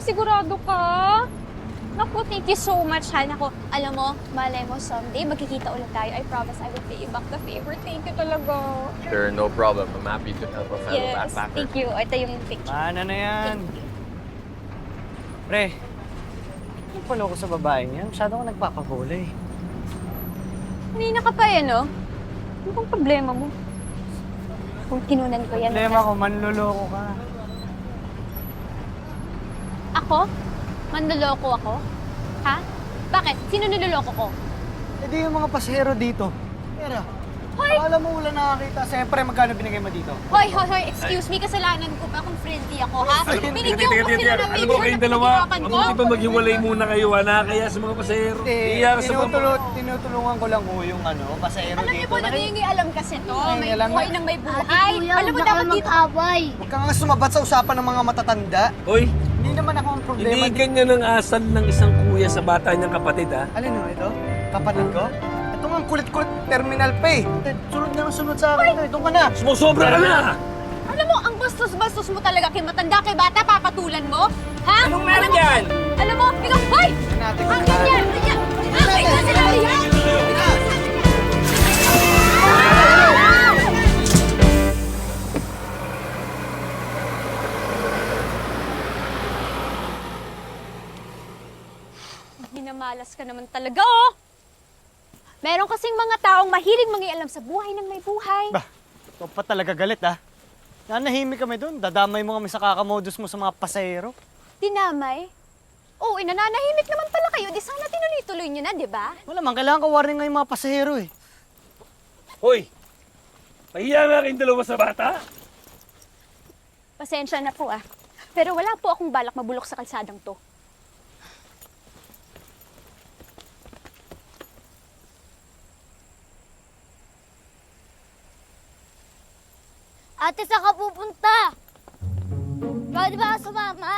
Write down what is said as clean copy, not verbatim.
sigurado ka? Naku, thank you so much, Han. Ako, alam mo, malay mo someday, magkikita ulit tayo. I promise I will pay you back the favor. Thank you talaga. Sure, no problem. I'm happy to help a fellow Yes, backpacker. thank you. Ito yung picture. Ano na yan? Thank you. Pre, ano pala ko sa babaeng yan? Masyado ko nagpapagulay. Kanina ka pa eh, no? Ano bang problema mo? Kung kinunan ko yan. Problema ko, manloloko ka. Ako? Manloloko ako? Ha? Bakit? Sino niloloko ko? E di yung mga pasahero dito. Pera. Hoy! Alam mo, wala nakakita. Siyempre, magkano binigay mo dito? Hoy, hoy, hoy! Excuse me, kasalanan ko ba kung friendly ako, ha? Binigyan ko sila ng Alam mo picture kayong na dalawa, pinagirapan ko. mabuti ba maghiwalay muna kayo, nakakaya sa mga pasahero. Iya sa mga... Tinutulungan ko lang po yung pasahero Alam niyo dito. po, nangingialam kasi to. May Nangingialam buhay na- ng may buhay. Ate, kuya, Alam mo, huwag dapat na dito. mag-away. Huwag ka nga sumabat sa usapan ng mga matatanda. Hoy, Hindi naman ako ang problema. hindi ganyan ang asal ng isang kuya sa bata niyang kapatid, ha? Alin mo ito? Kapatid ko? Ito nga ang kulit-kulit terminal pay. Sunod na sunod sa akin. Ito ka na. Sumusobra ka na! Alam mo, ang bastos-bastos mo talaga kay matanda, kay bata, papatulan mo? Ha? Anong meron yan? Alam mo, ikaw, hoy! Natin Akin yan! Akin! Akin na sinabi yan! Hinamalas ka naman talaga, oh! Meron kasing mga taong mahilig mangialam sa buhay ng may buhay. Bah, ito pa talaga galit Nanahimik kami doon. Dadamay mo kami sa kakamodus mo sa mga pasahero. Dinamay? Oo, nananahimik naman pala kayo. Di sana tinuloy-tuloy nyo na, di ba? Wala man, kailangan ka warning ng mga pasahero eh. Hoy, pahiya nga kayong dalawa sa bata. Pasensya na po, ah. Pero wala po akong balak mabulok sa kalsadang to. Ate, saan ka pupunta? Pwede ba ka sumama?